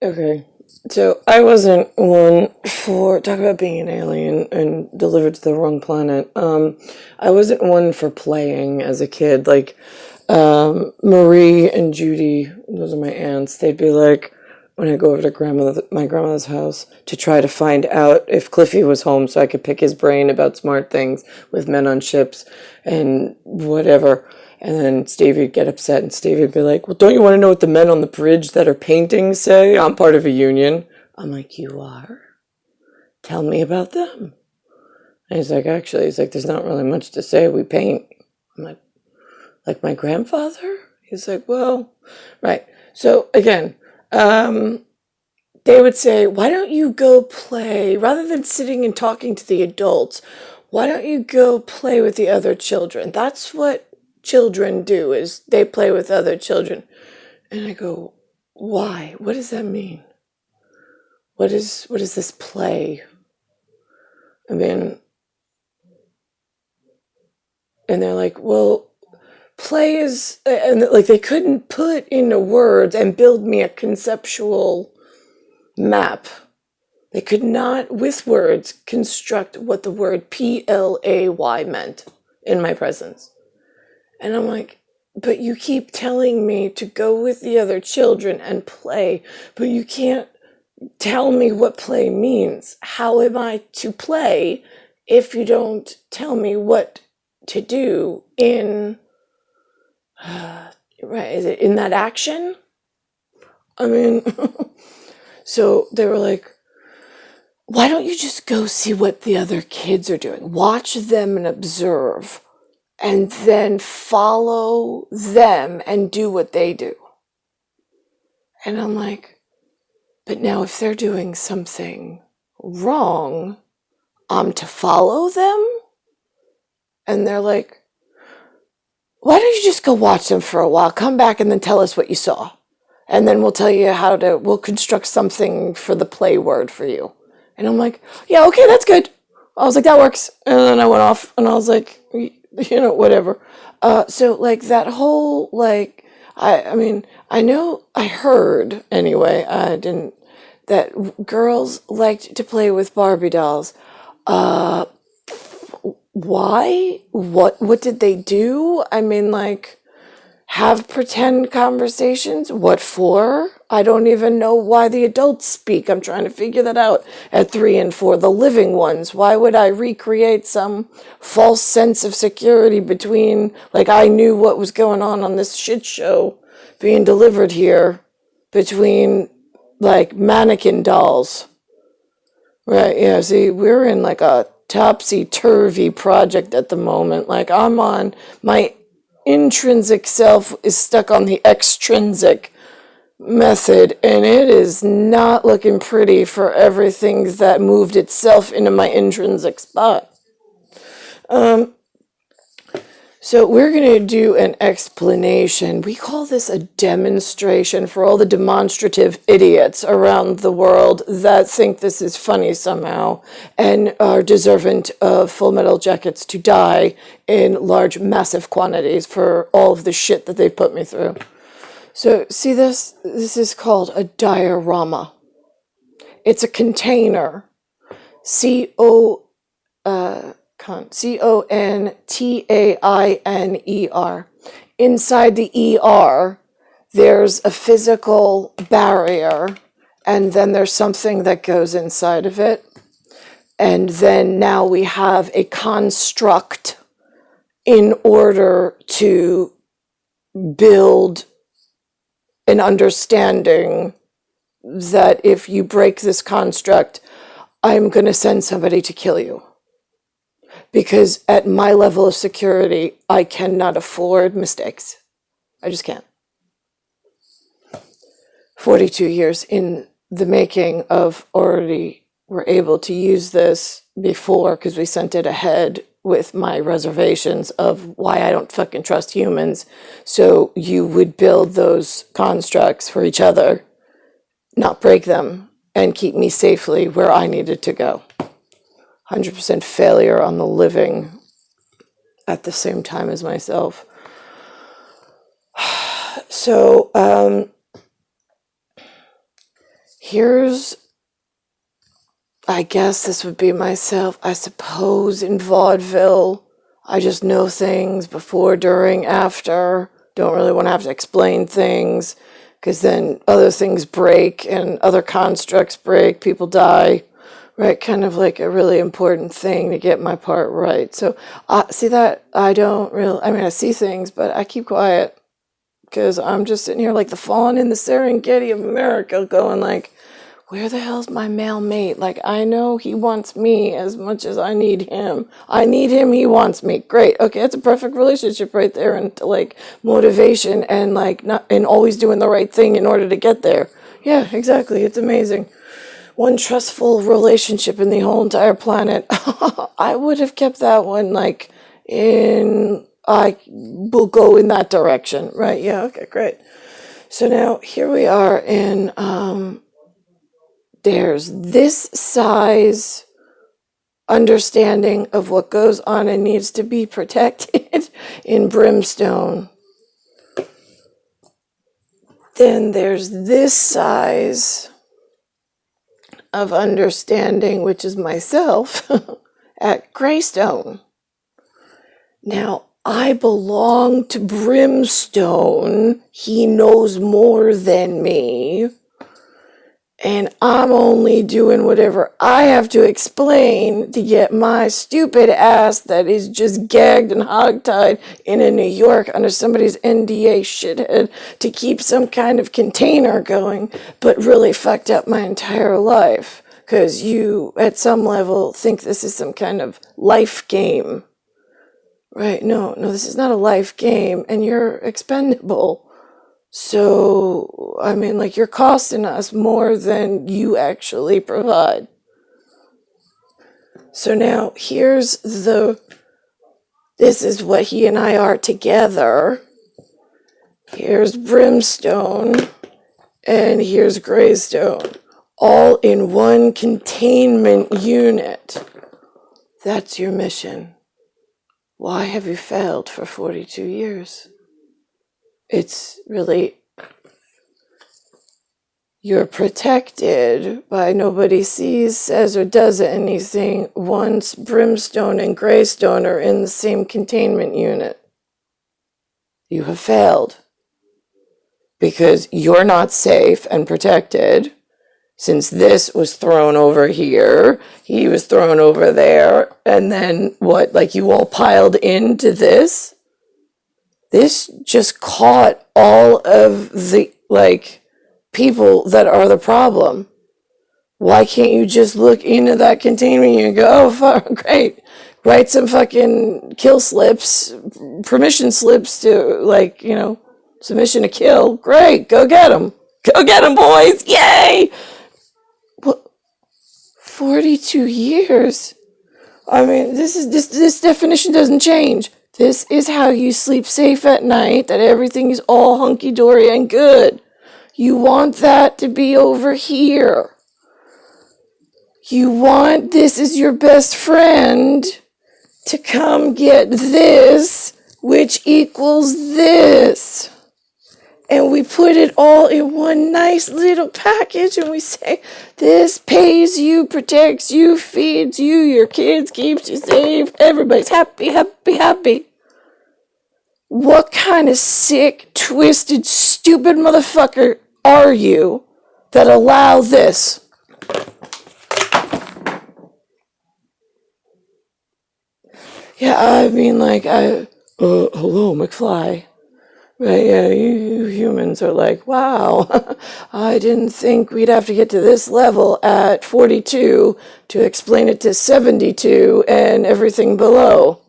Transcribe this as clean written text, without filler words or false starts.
Okay. So I wasn't one for talk about being an alien and delivered to the wrong planet. I wasn't one for playing as a kid. Like Marie and Judy, those are my aunts. They'd be like, when I go over to my grandmother's house to try to find out if Cliffy was home, so I could pick his brain about smart things with men on ships and whatever. And then Stevie would get upset, and Stevie would be like, "Well, don't you want to know what the men on the bridge that are painting say? I'm part of a union." I'm like, "You are? Tell me about them." And he's like, "There's not really much to say. We paint." I'm like my grandfather? He's like, "Well, right." So again, they would say, "Why don't you go play, rather than sitting and talking to the adults, why don't you go play with the other children? That's what children do, is they play with other children." And I go, "Why? What does that mean? What is this play?" I mean, and they're like, "Well, play is," and like they couldn't put into words and build me a conceptual map. They could not, with words, construct what the word PLAY meant in my presence. And I'm like, "But you keep telling me to go with the other children and play, but you can't tell me what play means. How am I to play if you don't tell me what to do in, right, is it in that action?" I mean, so they were like, "Why don't you just go see what the other kids are doing? Watch them and observe, and then follow them and do what they do." And I'm like, "But now if they're doing something wrong, I'm to follow them?" And they're like, "Why don't you just go watch them for a while, come back and then tell us what you saw. And then we'll tell you we'll construct something for the play word for you." And I'm like, "Yeah, okay, that's good." I was like, "That works." And then I went off and I was like, whatever. So like that whole, like, I mean, I know, I heard anyway, I didn't, that girls liked to play with Barbie dolls. Uh, why? What did they do? I mean, like, have pretend conversations? What for? I don't even know why the adults speak. I'm trying to figure that out at 3 and 4, the living ones. Why would I recreate some false sense of security between, like, I knew what was going on this shit show being delivered here between, like, mannequin dolls? Right, yeah, see, we're in like a topsy-turvy project at the moment. Like, I'm on, my intrinsic self is stuck on the extrinsic method, and it is not looking pretty for everything that moved itself into my intrinsic spot. So we're going to do an explanation. We call this a demonstration for all the demonstrative idiots around the world that think this is funny somehow and are deserving of Full Metal Jackets to die in large, massive quantities for all of the shit that they've put me through. So see this? This is called a diorama. It's a container. C-O Container. Inside the ER, there's a physical barrier, and then there's something that goes inside of it. And then now we have a construct in order to build an understanding that if you break this construct, I'm going to send somebody to kill you. Because at my level of security, I cannot afford mistakes. I just can't. 42 years in the making of, already were able to use this before because we sent it ahead with my reservations of why I don't fucking trust humans. So you would build those constructs for each other, not break them, and keep me safely where I needed to go. 100% failure on the living at the same time as myself. So, here's, I guess this would be myself, I suppose, in vaudeville. I just know things before, during, after. Don't really want to have to explain things, because then other things break and other constructs break, people die, right? Kind of like a really important thing to get my part right. So, see that? I don't really, I mean, I see things, but I keep quiet, because I'm just sitting here like the fawn in the Serengeti of America going like, where the hell's my male mate? Like, I know he wants me as much as I need him. I need him, he wants me. Great. Okay, that's a perfect relationship right there. And like motivation and like not and always doing the right thing in order to get there. Yeah, exactly. It's amazing. One trustful relationship in the whole entire planet. I would have kept that one like I will go in that direction. Right, yeah, okay, great. So now here we are in there's this size understanding of what goes on and needs to be protected in Brimstone. Then there's this size of understanding, which is myself, at Greystone. Now, I belong to Brimstone. He knows more than me. And I'm only doing whatever I have to explain to get my stupid ass that is just gagged and hogtied in a New York under somebody's NDA shithead to keep some kind of container going, but really fucked up my entire life. Because you, at some level, think this is some kind of life game. Right? No, this is not a life game, and you're expendable. So, I mean, like, you're costing us more than you actually provide. So now, this is what he and I are together. Here's Brimstone, and here's Greystone, all in one containment unit. That's your mission. Why have you failed for 42 years? It's really, you're protected by nobody sees, says, or does anything once Brimstone and Greystone are in the same containment unit. You have failed because you're not safe and protected. Since this was thrown over here, he was thrown over there, and then what, like you all piled into this? This just caught all of the, like, people that are the problem. Why can't you just look into that containment and go, oh, fuck, great, write some fucking kill slips, permission slips to, like, you know, submission to kill. Great, go get them. Go get them, boys. Yay! What? 42 years? I mean, this definition doesn't change. This is how you sleep safe at night, that everything is all hunky-dory and good. You want that to be over here. You want this as your best friend to come get this, which equals this. And we put it all in one nice little package and we say, this pays you, protects you, feeds you, your kids, keeps you safe, everybody's happy, happy, happy. What kind of sick, twisted, stupid motherfucker are you that allow this? Yeah, I mean, like, hello, McFly. Right, yeah, you humans are like, wow, I didn't think we'd have to get to this level at 42 to explain it to 72 and everything below.